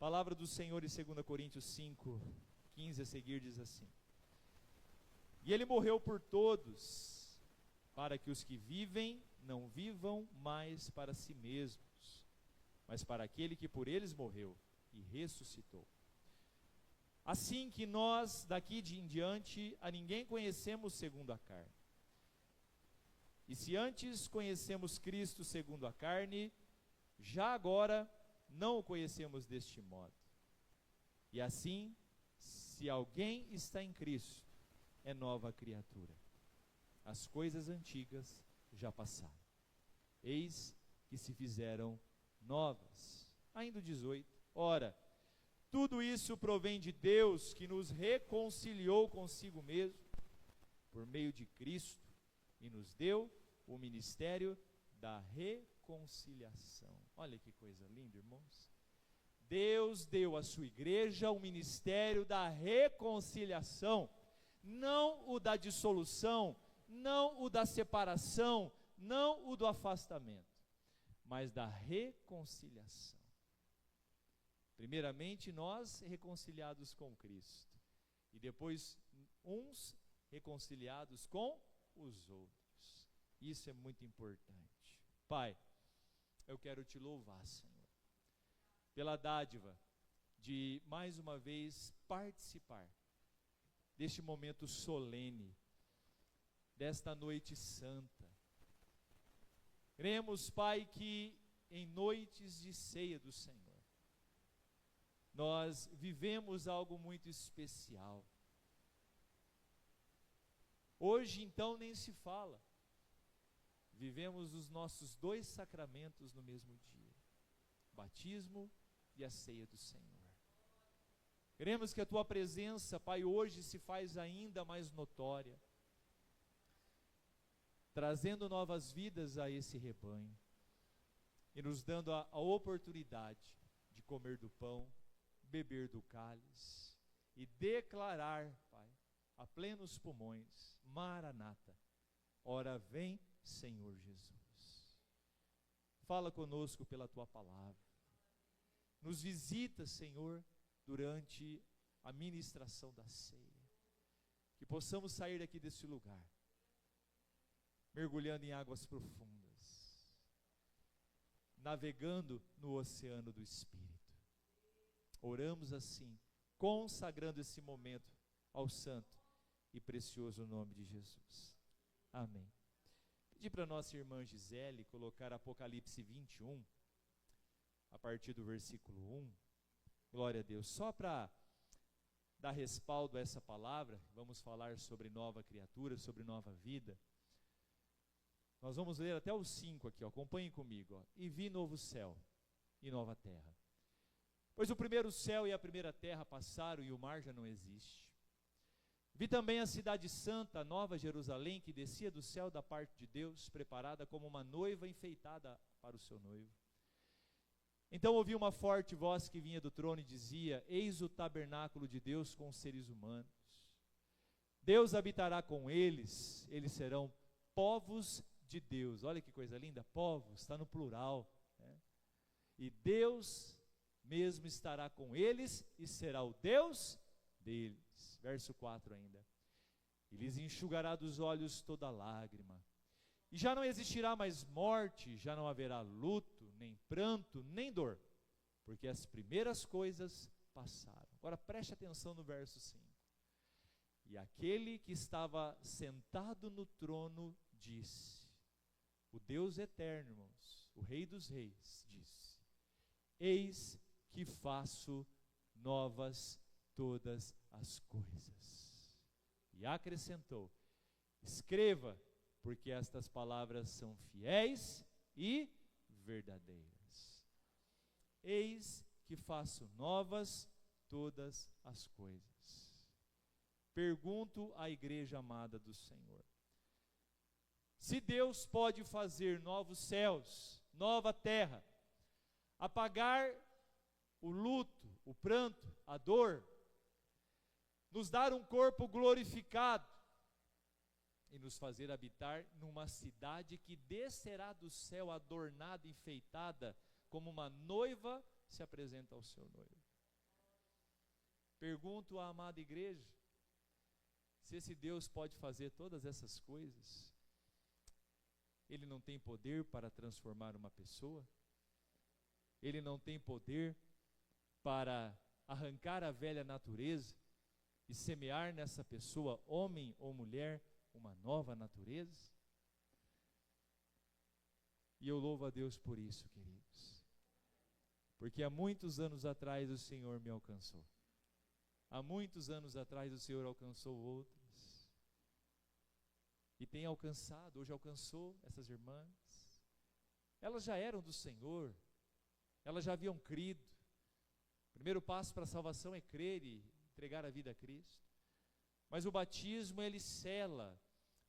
Palavra do Senhor em 2 Coríntios 5, 15 a seguir diz assim: E ele morreu por todos, para que os que vivem não vivam mais para si mesmos, mas para aquele que por eles morreu e ressuscitou. Assim que nós daqui em diante a ninguém conhecemos segundo a carne. E se antes conhecemos Cristo segundo a carne, já agora não o conhecemos deste modo. E assim, se alguém está em Cristo, é nova criatura. As coisas antigas já passaram, eis que se fizeram novas. Ainda o 18. Ora, tudo isso provém de Deus, que nos reconciliou consigo mesmo, por meio de Cristo, e nos deu o ministério da reconciliação. Olha que coisa linda, irmãos. Deus deu à sua igreja o ministério da reconciliação, não o da dissolução, não o da separação, não o do afastamento, mas da reconciliação. Primeiramente nós reconciliados com Cristo, e depois uns reconciliados com os outros. Isso é muito importante. Pai, eu quero te louvar, Senhor, pela dádiva de mais uma vez participar deste momento solene, desta noite santa. Cremos, Pai, que em noites de ceia do Senhor, nós vivemos algo muito especial. Hoje então nem se fala, vivemos os nossos dois sacramentos no mesmo dia, o batismo e a ceia do Senhor. Queremos que a tua presença, Pai, hoje se faz ainda mais notória, trazendo novas vidas a esse rebanho, e nos dando a oportunidade de comer do pão, beber do cálice, e declarar, Pai, a plenos pulmões: Maranata, ora vem, Senhor Jesus. Fala conosco pela tua palavra, nos visita, Senhor, durante a ministração da ceia, que possamos sair daqui desse lugar mergulhando em águas profundas, navegando no oceano do Espírito. Oramos assim, consagrando esse momento ao santo e precioso nome de Jesus. Amém. Pedi para nossa irmã Gisele colocar Apocalipse 21, a partir do versículo 1. Glória a Deus. Só para dar respaldo a essa palavra, vamos falar sobre nova criatura, sobre nova vida. Nós vamos ler até o 5 aqui, ó. Acompanhem comigo. Ó. E vi novo céu e nova terra. Pois o primeiro céu e a primeira terra passaram e o mar já não existe. Vi também a cidade santa, a nova Jerusalém, que descia do céu da parte de Deus, preparada como uma noiva enfeitada para o seu noivo. Então ouvi uma forte voz que vinha do trono e dizia: Eis o tabernáculo de Deus com os seres humanos. Deus habitará com eles, eles serão povos de Deus. Olha que coisa linda, povos, está no plural, né? E Deus mesmo estará com eles e será o Deus deles. Verso 4 ainda. E lhes enxugará dos olhos toda lágrima. E já não existirá mais morte, já não haverá luto, nem pranto, nem dor, porque as primeiras coisas passaram. Agora preste atenção no verso 5. E aquele que estava sentado no trono disse, o Deus eterno, irmãos, o Rei dos Reis, disse: Eis que faço novas todas as coisas. E acrescentou: escreva, porque estas palavras são fiéis e verdadeiras. Eis que faço novas todas as coisas. Pergunto à igreja amada do Senhor: se Deus pode fazer novos céus, nova terra, apagar o luto, o pranto, a dor, nos dar um corpo glorificado e nos fazer habitar numa cidade que descerá do céu adornada, enfeitada, como uma noiva se apresenta ao seu noivo. Pergunto à amada igreja, se esse Deus pode fazer todas essas coisas, Ele não tem poder para transformar uma pessoa? Ele não tem poder para arrancar a velha natureza e semear nessa pessoa, homem ou mulher, uma nova natureza? E eu louvo a Deus por isso, queridos, porque há muitos anos atrás o Senhor me alcançou. Há muitos anos atrás o Senhor alcançou outros, e tem alcançado, hoje alcançou essas irmãs. Elas já eram do Senhor, elas já haviam crido. O primeiro passo para a salvação é crer e entregar a vida a Cristo. Mas o batismo, ele sela,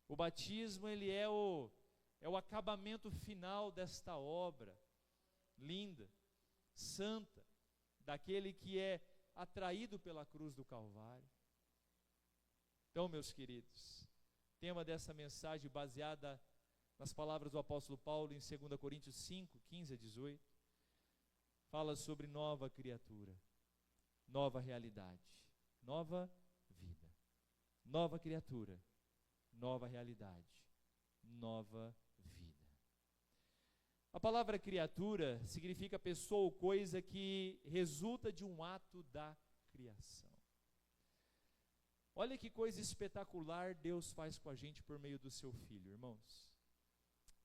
o batismo, ele é o acabamento final desta obra linda, santa, daquele que é atraído pela cruz do Calvário. Então, meus queridos, tema dessa mensagem baseada nas palavras do apóstolo Paulo em 2 Coríntios 5, 15 a 18, fala sobre nova criatura, nova realidade, nova vida, nova criatura, nova realidade, nova vida. A palavra criatura significa pessoa ou coisa que resulta de um ato da criação. Olha que coisa espetacular Deus faz com a gente por meio do seu Filho, irmãos.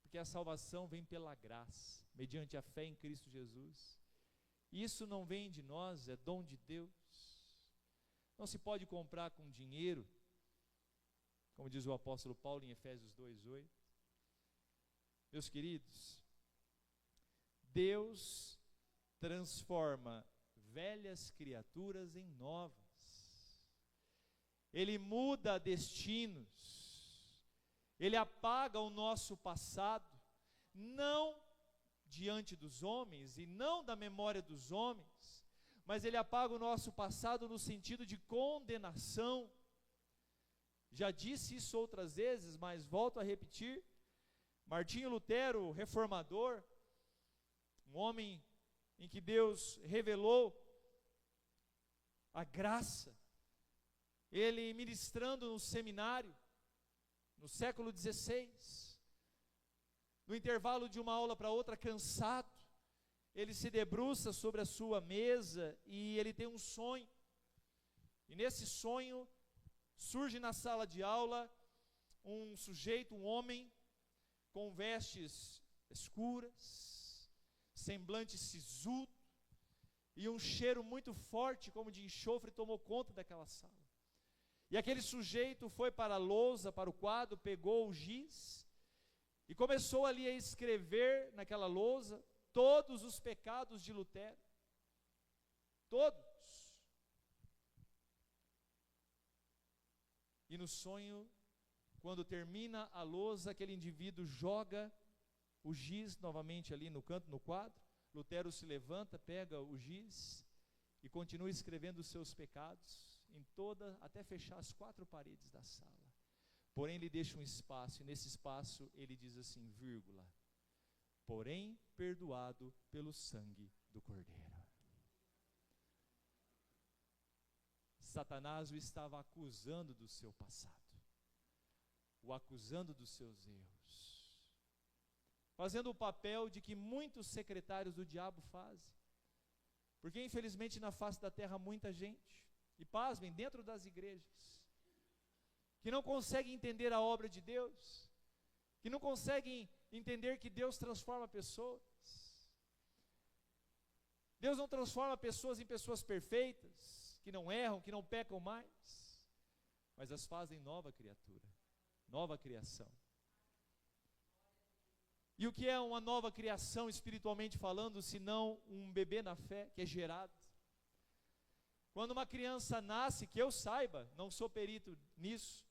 Porque a salvação vem pela graça, mediante a fé em Cristo Jesus. E isso não vem de nós, é dom de Deus. Não se pode comprar com dinheiro, como diz o apóstolo Paulo em Efésios 2:8. Meus queridos, Deus transforma velhas criaturas em novas. Ele muda destinos. Ele apaga o nosso passado, não diante dos homens e não da memória dos homens, mas Ele apaga o nosso passado no sentido de condenação. Já disse isso outras vezes, mas volto a repetir. Martinho Lutero, reformador, um homem em que Deus revelou a graça, ele ministrando no seminário, no século XVI, no intervalo de uma aula para outra, cansado, ele se debruça sobre a sua mesa e ele tem um sonho. E nesse sonho, surge na sala de aula um sujeito, um homem, com vestes escuras, semblante sisudo, e um cheiro muito forte, como de enxofre, tomou conta daquela sala. E aquele sujeito foi para a lousa, para o quadro, pegou o giz, e começou ali a escrever naquela lousa todos os pecados de Lutero. Todos. E no sonho, quando termina a lousa, aquele indivíduo joga o giz novamente ali no canto, no quadro. Lutero se levanta, pega o giz e continua escrevendo os seus pecados em toda, até fechar as 4 paredes da sala. Porém, ele deixa um espaço, e nesse espaço ele diz assim, vírgula, porém perdoado pelo sangue do Cordeiro. Satanás o estava acusando do seu passado, o acusando dos seus erros, fazendo o papel de que muitos secretários do diabo fazem. Porque infelizmente na face da terra muita gente, e pasmem, dentro das igrejas, que não conseguem entender a obra de Deus, que não conseguem entender que Deus transforma pessoas. Deus não transforma pessoas em pessoas perfeitas, que não erram, que não pecam mais, mas as fazem nova criatura, nova criação. E o que é uma nova criação espiritualmente falando, senão um bebê na fé que é gerado? Quando uma criança nasce, que eu saiba, não sou perito nisso,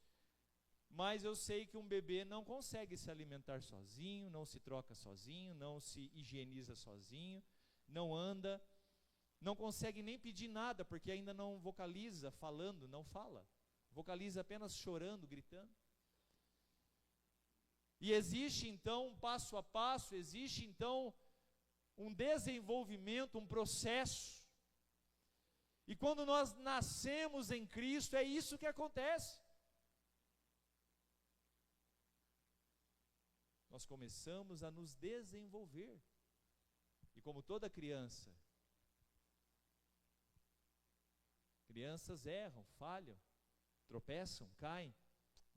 mas eu sei que um bebê não consegue se alimentar sozinho, não se troca sozinho, não se higieniza sozinho, não anda, não consegue nem pedir nada, porque ainda não vocaliza falando, não fala, vocaliza apenas chorando, gritando. E existe então um passo a passo, existe então um desenvolvimento, um processo. E quando nós nascemos em Cristo, é isso que acontece. Nós começamos a nos desenvolver. E como toda criança, crianças erram, falham, tropeçam, caem,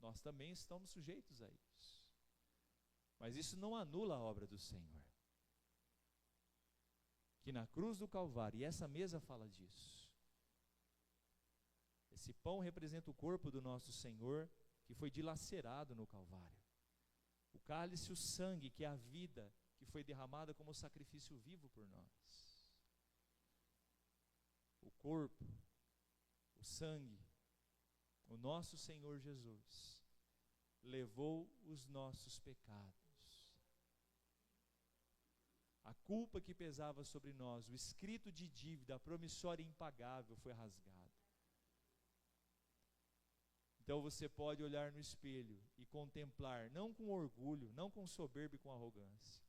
nós também estamos sujeitos a isso. Mas isso não anula a obra do Senhor. Que na cruz do Calvário, e essa mesa fala disso, esse pão representa o corpo do nosso Senhor, que foi dilacerado no Calvário. O cálice, o sangue, que é a vida, que foi derramada como sacrifício vivo por nós. O corpo, o sangue, o nosso Senhor Jesus, levou os nossos pecados. A culpa que pesava sobre nós, o escrito de dívida, a promissória impagável foi rasgado. Então você pode olhar no espelho e contemplar, não com orgulho, não com soberba e com arrogância,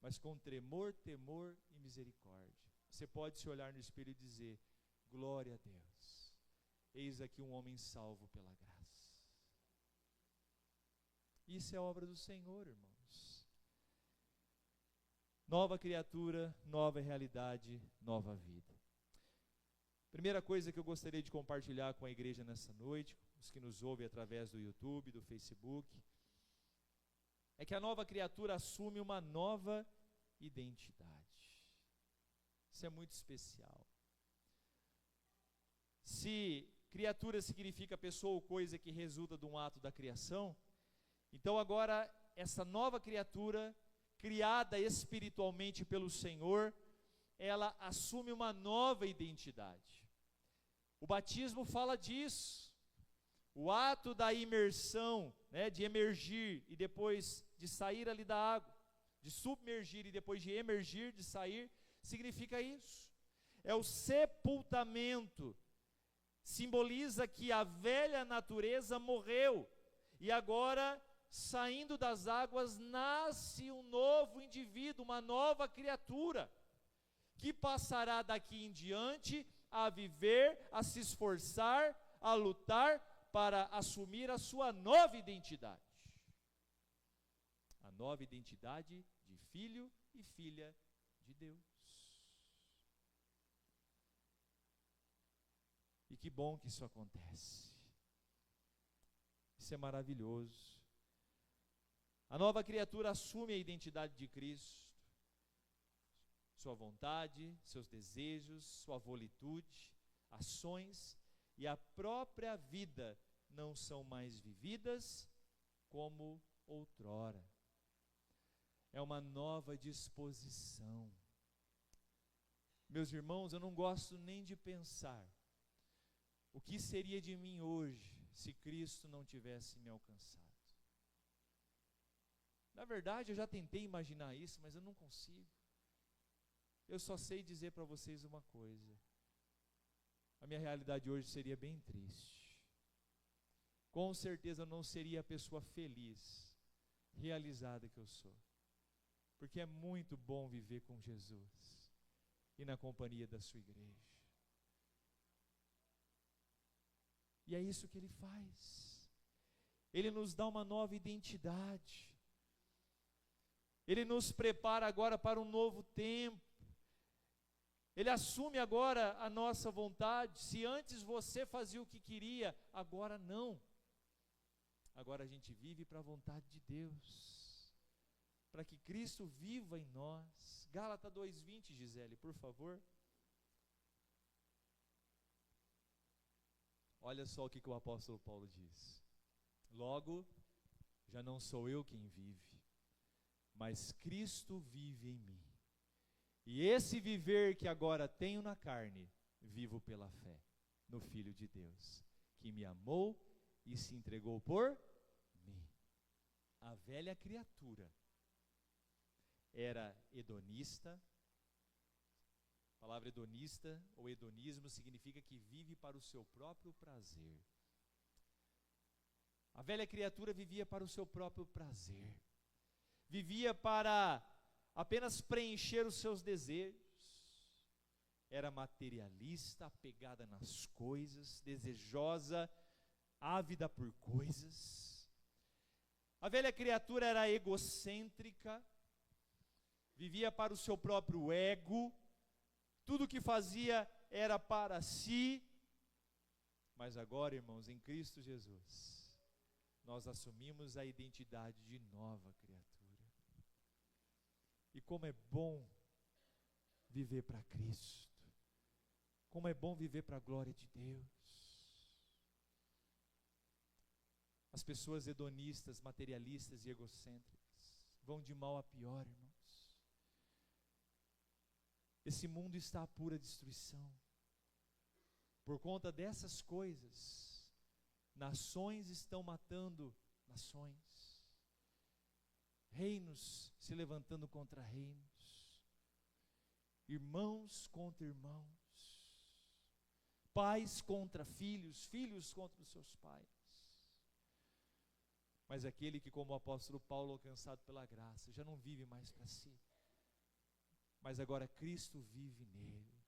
mas com tremor, temor e misericórdia. Você pode se olhar no espelho e dizer: glória a Deus, eis aqui um homem salvo pela graça. Isso é obra do Senhor, irmãos. Nova criatura, nova realidade, nova vida. Primeira coisa que eu gostaria de compartilhar com a igreja nessa noite, os que nos ouvem através do YouTube, do Facebook, é que a nova criatura assume uma nova identidade. Isso é muito especial. Se criatura significa pessoa ou coisa que resulta de um ato da criação, então agora essa nova criatura, criada espiritualmente pelo Senhor, ela assume uma nova identidade. O batismo fala disso. O ato da imersão, de emergir e depois de sair ali da água, de submergir e depois de emergir, de sair, significa isso. É o sepultamento. Simboliza que a velha natureza morreu e agora, saindo das águas, nasce um novo indivíduo, uma nova criatura, que passará daqui em diante a viver, a se esforçar, a lutar para assumir a sua nova identidade. A nova identidade de filho e filha de Deus. E que bom que isso acontece. Isso é maravilhoso. A nova criatura assume a identidade de Cristo, sua vontade, seus desejos, sua volitude, ações e a própria vida não são mais vividas como outrora. É uma nova disposição. Meus irmãos, eu não gosto nem de pensar o que seria de mim hoje se Cristo não tivesse me alcançado. Na verdade, eu já tentei imaginar isso, mas eu não consigo. Eu só sei dizer para vocês uma coisa: a minha realidade hoje seria bem triste. Com certeza eu não seria a pessoa feliz, realizada que eu sou. Porque é muito bom viver com Jesus e na companhia da sua igreja. E é isso que Ele faz. Ele nos dá uma nova identidade. Ele nos prepara agora para um novo tempo. Ele assume agora a nossa vontade. Se antes você fazia o que queria, agora não. Agora a gente vive para a vontade de Deus, para que Cristo viva em nós. Gálatas 2:20, Gisele, por favor. Olha só o que o apóstolo Paulo diz: logo, já não sou eu quem vive, mas Cristo vive em mim. E esse viver que agora tenho na carne, vivo pela fé no Filho de Deus, que me amou e se entregou por mim. A velha criatura era hedonista. A palavra hedonista ou hedonismo significa que vive para o seu próprio prazer. A velha criatura vivia para o seu próprio prazer. Vivia para apenas preencher os seus desejos. era materialista, apegada nas coisas, desejosa, ávida por coisas. A velha criatura era egocêntrica, vivia para o seu próprio ego, tudo o que fazia era para si. Mas agora, irmãos, em Cristo Jesus, nós assumimos a identidade de nova criatura. E como é bom viver para Cristo. Como é bom viver para a glória de Deus. As pessoas hedonistas, materialistas e egocêntricas vão de mal a pior, irmãos. Esse mundo está a pura destruição. Por conta dessas coisas, nações estão matando nações. Reinos se levantando contra reinos. Irmãos contra irmãos. Pais contra filhos, filhos contra os seus pais. Mas aquele que, como o apóstolo Paulo, alcançado pela graça, já não vive mais para si, mas agora Cristo vive nele.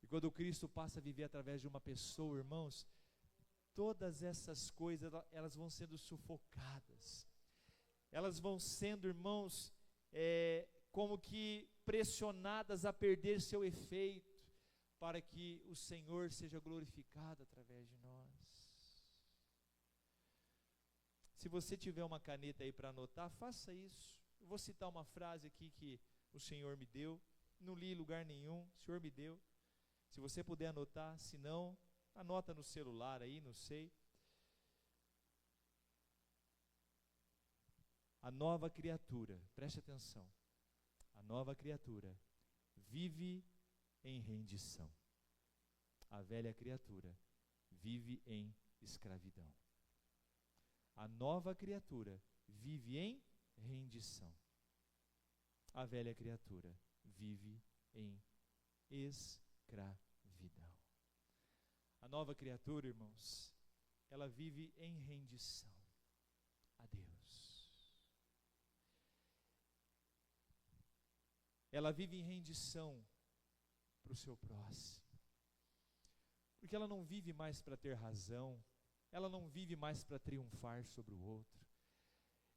E quando Cristo passa a viver através de uma pessoa, irmãos, todas essas coisas, elas vão sendo sufocadas, elas vão sendo, irmãos, como que pressionadas a perder seu efeito, para que o Senhor seja glorificado através de nós. Se você tiver uma caneta aí para anotar, faça isso. Eu vou citar uma frase aqui que o Senhor me deu, não li em lugar nenhum, o Senhor me deu. Se você puder anotar, se não, anota no celular aí, não sei. A nova criatura, preste atenção, a nova criatura vive em rendição. A velha criatura vive em escravidão. A nova criatura vive em rendição. A velha criatura vive em escravidão. A nova criatura, irmãos, ela vive em rendição a Deus. Ela vive em rendição para o seu próximo. Porque ela não vive mais para ter razão, ela não vive mais para triunfar sobre o outro,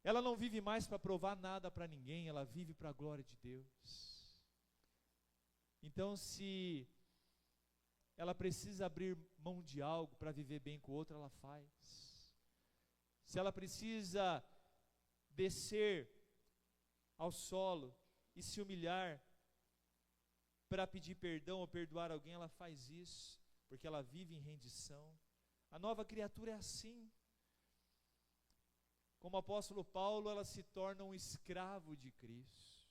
ela não vive mais para provar nada para ninguém, ela vive para a glória de Deus. Então, se ela precisa abrir mão de algo para viver bem com o outro, ela faz. Se ela precisa descer ao solo e se humilhar para pedir perdão ou perdoar alguém, ela faz isso, porque ela vive em rendição. A nova criatura é assim. Como o apóstolo Paulo, ela se torna um escravo de Cristo.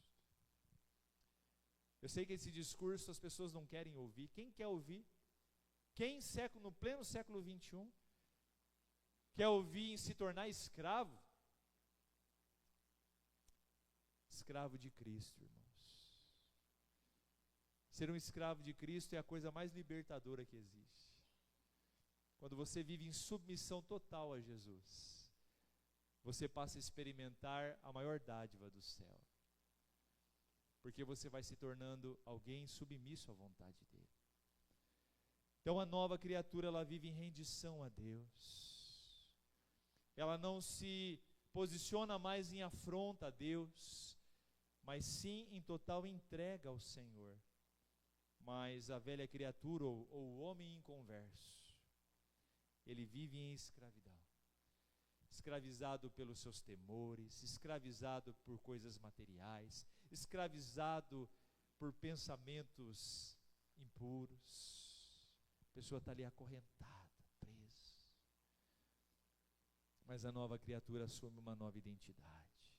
Eu sei que esse discurso as pessoas não querem ouvir. Quem quer ouvir? Quem no pleno século 21 quer ouvir em se tornar escravo? Escravo de Cristo, irmãos. Ser um escravo de Cristo é a coisa mais libertadora que existe. Quando você vive em submissão total a Jesus, você passa a experimentar a maior dádiva do céu. Porque você vai se tornando alguém submisso à vontade dele. Então a nova criatura, ela vive em rendição a Deus. Ela não se posiciona mais em afronta a Deus, mas sim em total entrega ao Senhor. Mas a velha criatura, ou o homem inconverso, ele vive em escravidão. Escravizado pelos seus temores, escravizado por coisas materiais, escravizado por pensamentos impuros. A pessoa está ali acorrentada, presa. Mas a nova criatura assume uma nova identidade.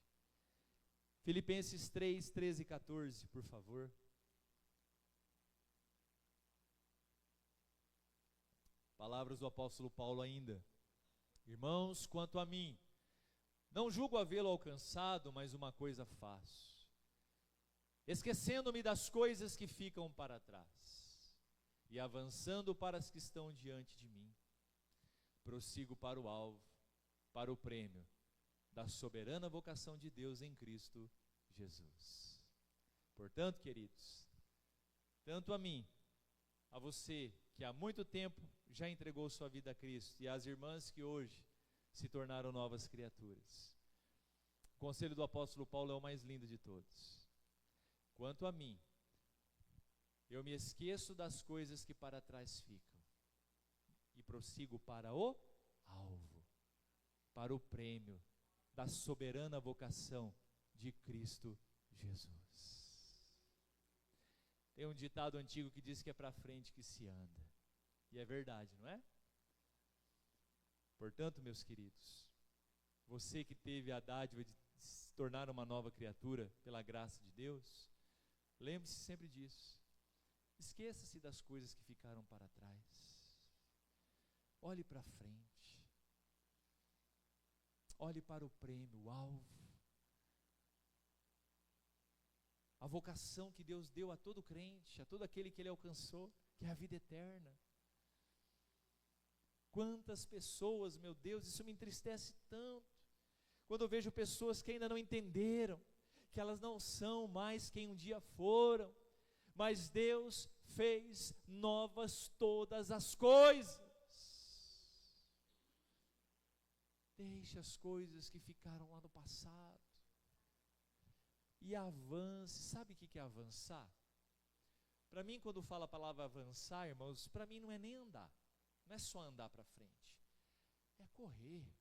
Filipenses 3, 13 e 14, por favor. Palavras do apóstolo Paulo ainda. Irmãos, quanto a mim, não julgo havê-lo alcançado, mas uma coisa faço, esquecendo-me das coisas que ficam para trás, e avançando para as que estão diante de mim, prossigo para o alvo, para o prêmio da soberana vocação de Deus em Cristo Jesus. Portanto, queridos, tanto a mim, a você, que há muito tempo já entregou sua vida a Cristo, e às irmãs que hoje se tornaram novas criaturas. O conselho do apóstolo Paulo é o mais lindo de todos. Quanto a mim, eu me esqueço das coisas que para trás ficam e prossigo para o alvo, para o prêmio da soberana vocação de Cristo Jesus. Tem um ditado antigo que diz que é para frente que se anda, e é verdade, não é? Portanto, meus queridos, você que teve a dádiva de se tornar uma nova criatura pela graça de Deus, lembre-se sempre disso. Esqueça-se das coisas que ficaram para trás. Olhe para frente. Olhe para o prêmio, o alvo. A vocação que Deus deu a todo crente, a todo aquele que Ele alcançou, que é a vida eterna. Quantas pessoas, meu Deus, isso me entristece tanto, quando eu vejo pessoas que ainda não entenderam, que elas não são mais quem um dia foram, mas Deus fez novas todas as coisas. Deixe as coisas que ficaram lá no passado e avance. Sabe o que é avançar? Para mim, quando fala a palavra avançar, irmãos, para mim não é nem andar, não é só andar para frente, é correr.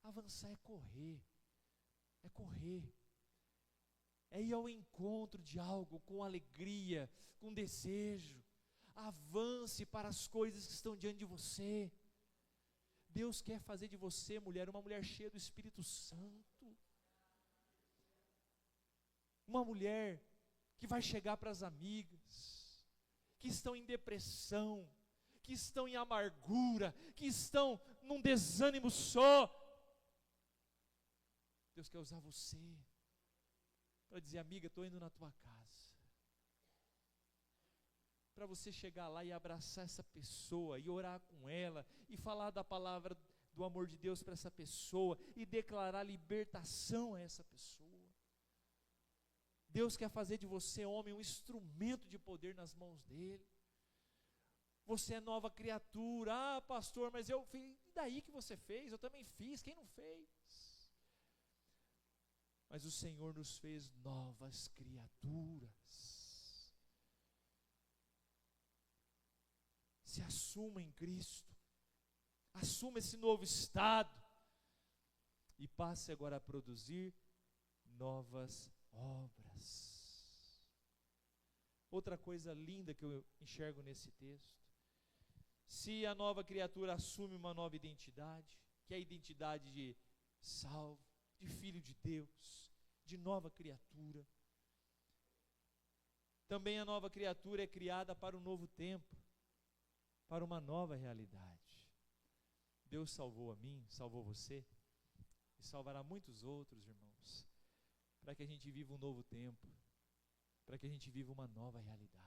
Avançar é correr, é ir ao encontro de algo com alegria, com desejo. Avance para as coisas que estão diante de você. Deus quer fazer de você, mulher, uma mulher cheia do Espírito Santo, uma mulher que vai chegar para as amigas que estão em depressão, que estão em amargura, que estão num desânimo só. Deus quer usar você para dizer: amiga, estou indo na tua casa, para você chegar lá e abraçar essa pessoa, e orar com ela, e falar da palavra do amor de Deus para essa pessoa, e declarar libertação a essa pessoa. Deus quer fazer de você, homem, um instrumento de poder nas mãos dele. Você é nova criatura. Ah, pastor, mas eu fiz. E daí que você fez? Eu também fiz. Quem não fez? Mas o Senhor nos fez novas criaturas. Se assuma em Cristo, assuma esse novo estado e passe agora a produzir novas obras. Outra coisa linda que eu enxergo nesse texto: se a nova criatura assume uma nova identidade, que é a identidade de salvo, de filho de Deus, de nova criatura, também a nova criatura é criada para um novo tempo, para uma nova realidade. Deus salvou a mim, salvou você, e salvará muitos outros, irmãos, para que a gente viva um novo tempo, para que a gente viva uma nova realidade.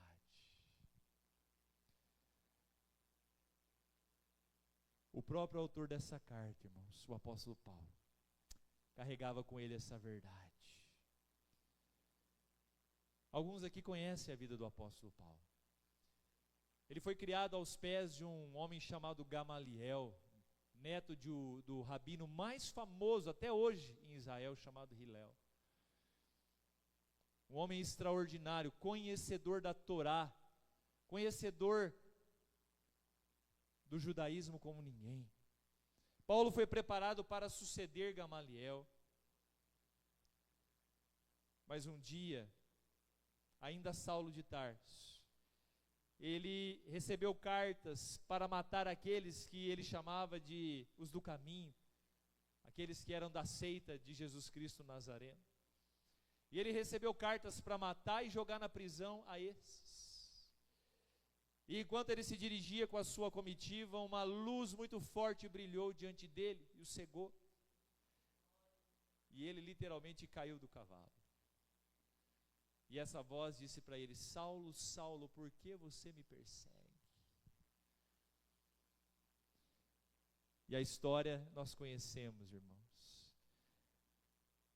O próprio autor dessa carta, irmãos, o apóstolo Paulo, carregava com ele essa verdade. Alguns aqui conhecem a vida do apóstolo Paulo. Ele foi criado aos pés de um homem chamado Gamaliel, neto do rabino mais famoso até hoje em Israel, chamado Hilel. Um homem extraordinário, conhecedor da Torá, conhecedor do judaísmo como ninguém. Paulo foi preparado para suceder Gamaliel. Mas um dia, ainda Saulo de Tarso, ele recebeu cartas para matar aqueles que ele chamava de os do caminho, aqueles que eram da seita de Jesus Cristo Nazareno. E ele recebeu cartas para matar e jogar na prisão a esses. E enquanto ele se dirigia com a sua comitiva, uma luz muito forte brilhou diante dele e o cegou. E ele literalmente caiu do cavalo. E essa voz disse para ele: Saulo, Saulo, por que você me persegue? E a história nós conhecemos, irmãos.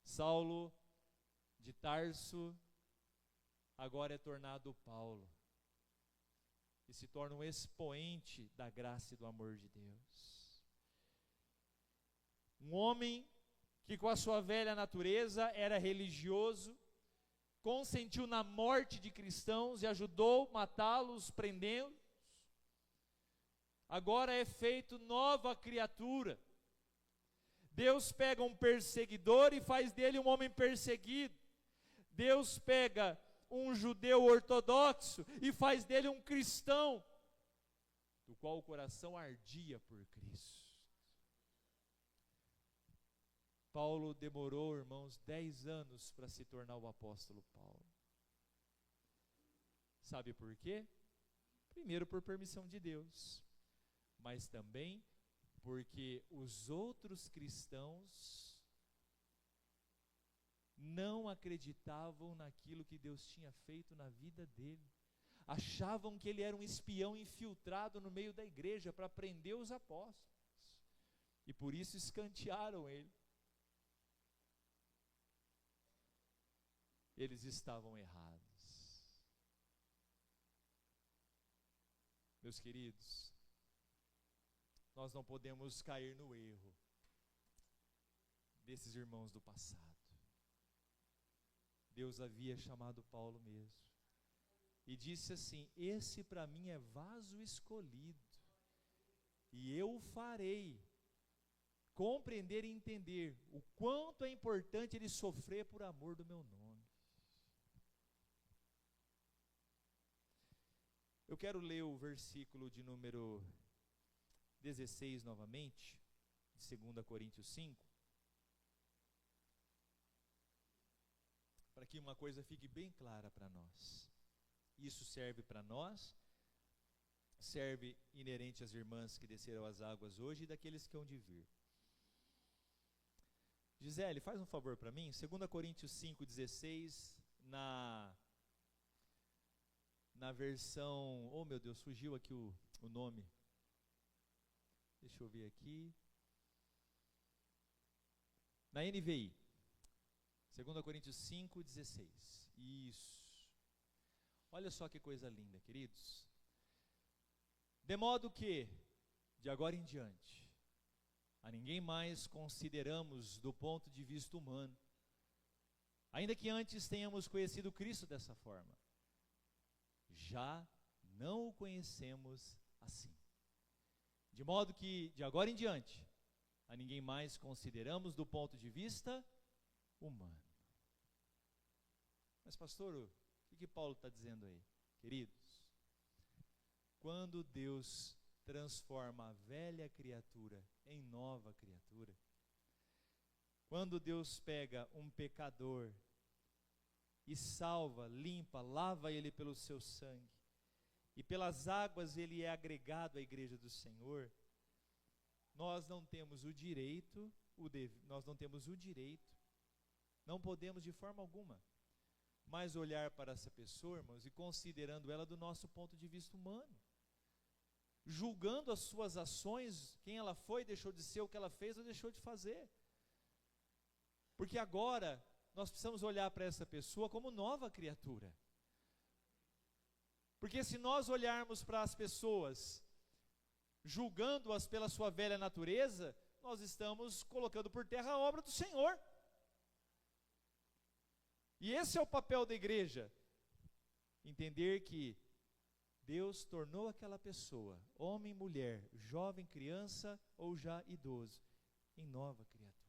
Saulo de Tarso agora é tornado Paulo. e se torna um expoente da graça e do amor de Deus. Um homem que com a sua velha natureza era religioso, consentiu na morte de cristãos e ajudou matá-los, prendê-los, agora é feito nova criatura. Deus pega um perseguidor e faz dele um homem perseguido. Deus pega um judeu ortodoxo e faz dele um cristão, do qual o coração ardia por Cristo. Paulo demorou, irmãos, 10 anos para se tornar o apóstolo Paulo. Sabe por quê? Primeiro por permissão de Deus, mas também porque os outros cristãos não acreditavam naquilo que Deus tinha feito na vida dele. Achavam que ele era um espião infiltrado no meio da igreja para prender os apóstolos. E por isso escantearam ele. Eles estavam errados. Meus queridos, nós não podemos cair no erro desses irmãos do passado. Deus havia chamado Paulo mesmo e disse assim: esse para mim é vaso escolhido, e eu o farei compreender e entender o quanto é importante ele sofrer por amor do meu nome. Eu quero ler o versículo de número 16 novamente, de 2 Coríntios 5, para que uma coisa fique bem clara para nós. Isso serve para nós, serve inerente às irmãs que desceram as águas hoje e daqueles que hão de vir. Gisele, faz um favor para mim, 2 Coríntios 5,16, na versão, oh meu Deus, fugiu aqui o nome, deixa eu ver aqui, na NVI, 2 Coríntios 5,16, isso, olha só que coisa linda, queridos, de modo que, de agora em diante, a ninguém mais consideramos do ponto de vista humano, ainda que antes tenhamos conhecido Cristo dessa forma, já não o conhecemos assim. De modo que, de agora em diante, a ninguém mais consideramos do ponto de vista humano. Mas pastor, o que Paulo está dizendo aí? Queridos, quando Deus transforma a velha criatura em nova criatura, quando Deus pega um pecador e salva, limpa, lava ele pelo seu sangue, e pelas águas ele é agregado à igreja do Senhor, nós não temos o direito, não podemos de forma alguma, mas olhar para essa pessoa, irmãos, e considerando ela do nosso ponto de vista humano, julgando as suas ações, quem ela foi, deixou de ser, o que ela fez ou deixou de fazer, porque agora nós precisamos olhar para essa pessoa como nova criatura, porque se nós olharmos para as pessoas, julgando-as pela sua velha natureza, nós estamos colocando por terra a obra do Senhor, e esse é o papel da igreja, entender que Deus tornou aquela pessoa, homem, mulher, jovem, criança ou já idoso, em nova criatura.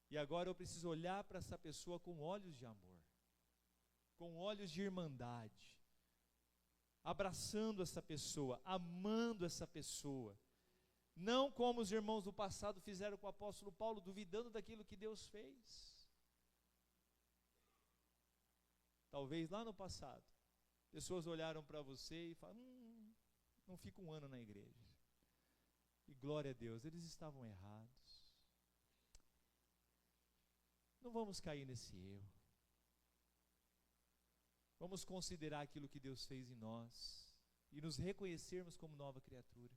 E agora eu preciso olhar para essa pessoa com olhos de amor, com olhos de irmandade, abraçando essa pessoa, amando essa pessoa, não como os irmãos do passado fizeram com o apóstolo Paulo, duvidando daquilo que Deus fez. Talvez lá no passado, pessoas olharam para você e falaram, não fica um ano na igreja. E glória a Deus, eles estavam errados. Não vamos cair nesse erro. Vamos considerar aquilo que Deus fez em nós e nos reconhecermos como nova criatura.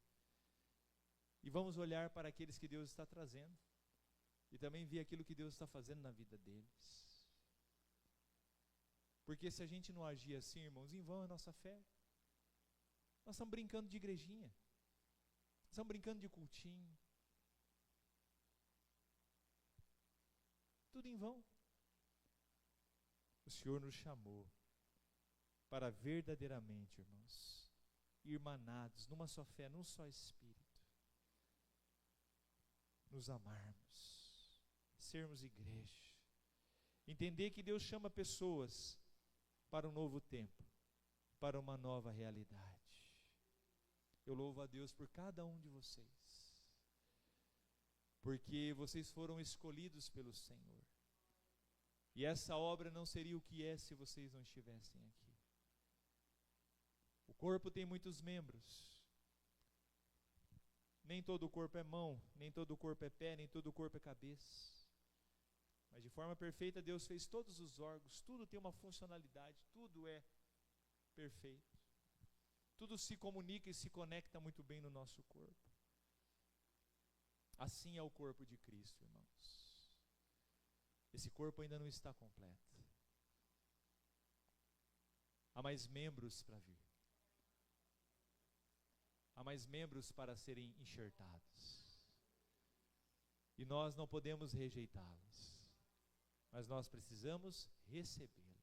E vamos olhar para aqueles que Deus está trazendo e também ver aquilo que Deus está fazendo na vida deles. Porque se a gente não agir assim, irmãos, em vão é a nossa fé. Nós estamos brincando de igrejinha. Estamos brincando de cultinho. Tudo em vão. O Senhor nos chamou para verdadeiramente, irmãos, irmanados numa só fé, num só Espírito, nos amarmos, sermos igreja, entender que Deus chama pessoas para um novo tempo, para uma nova realidade. Eu louvo a Deus por cada um de vocês, porque vocês foram escolhidos pelo Senhor, e essa obra não seria o que é se vocês não estivessem aqui. O corpo tem muitos membros, nem todo o corpo é mão, nem todo o corpo é pé, nem todo o corpo é cabeça, mas de forma perfeita Deus fez todos os órgãos, tudo tem uma funcionalidade, tudo é perfeito, tudo se comunica e se conecta muito bem no nosso corpo. Assim é o corpo de Cristo, irmãos. Esse corpo ainda não está completo. Há mais membros para vir. Há mais membros para serem enxertados. E nós não podemos rejeitá-los, mas nós precisamos recebê-los.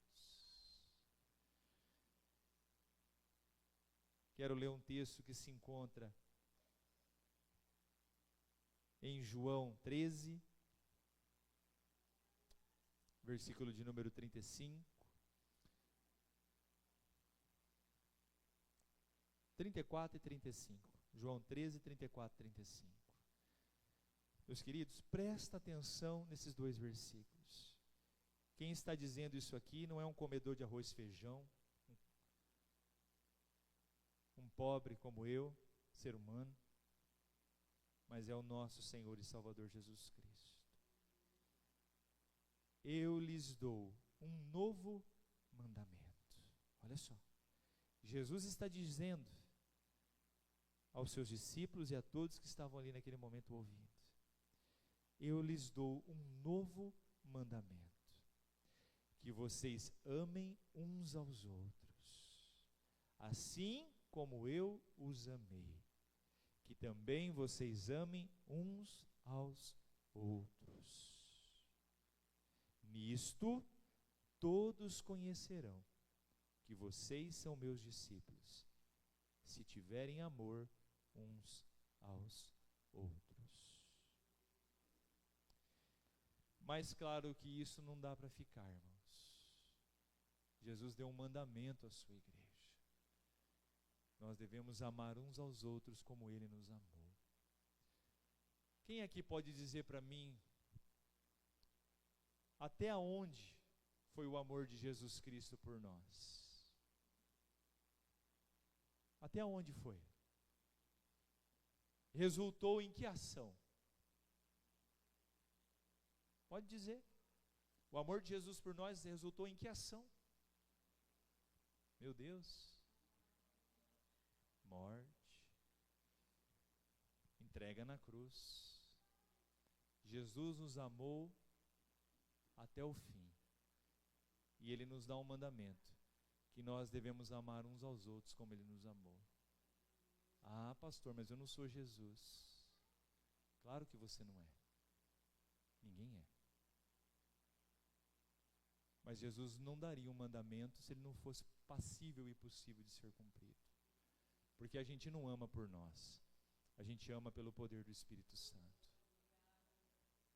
Quero ler um texto que se encontra em João 13, versículo de número 35. 34 e 35. João 13, 34 e 35. Meus queridos, presta atenção nesses dois versículos. Quem está dizendo isso aqui não é um comedor de arroz e feijão, um pobre como eu, ser humano, mas é o nosso Senhor e Salvador Jesus Cristo. Eu lhes dou um novo mandamento. Olha só, Jesus está dizendo aos seus discípulos e a todos que estavam ali naquele momento ouvindo: eu lhes dou um novo mandamento, que vocês amem uns aos outros, assim como eu os amei, que também vocês amem uns aos outros. Nisto todos conhecerão que vocês são meus discípulos, se tiverem amor uns aos outros. Mas claro que isso não dá para ficar, irmãos. Jesus deu um mandamento à sua igreja. Nós devemos amar uns aos outros como Ele nos amou. Quem aqui pode dizer para mim até onde foi o amor de Jesus Cristo por nós? Até onde foi? Resultou em que ação? Pode dizer. O amor de Jesus por nós resultou em que ação? Meu Deus. Morte. Entrega na cruz. Jesus nos amou até o fim. E Ele nos dá um mandamento, que nós devemos amar uns aos outros como Ele nos amou. Ah, pastor, mas eu não sou Jesus. Claro que você não é. Ninguém é. Mas Jesus não daria um mandamento se ele não fosse passível e possível de ser cumprido. Porque a gente não ama por nós. A gente ama pelo poder do Espírito Santo.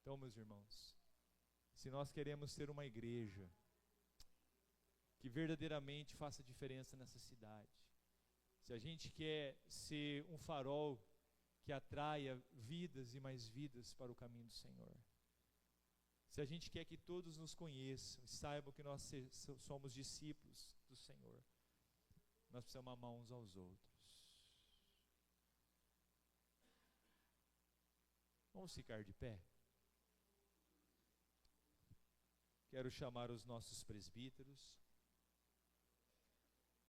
Então, meus irmãos, se nós queremos ser uma igreja que verdadeiramente faça diferença nessa cidade, se a gente quer ser um farol que atraia vidas e mais vidas para o caminho do Senhor, se a gente quer que todos nos conheçam e saibam que nós somos discípulos do Senhor, nós precisamos amar uns aos outros. Vamos ficar de pé? Quero chamar os nossos presbíteros.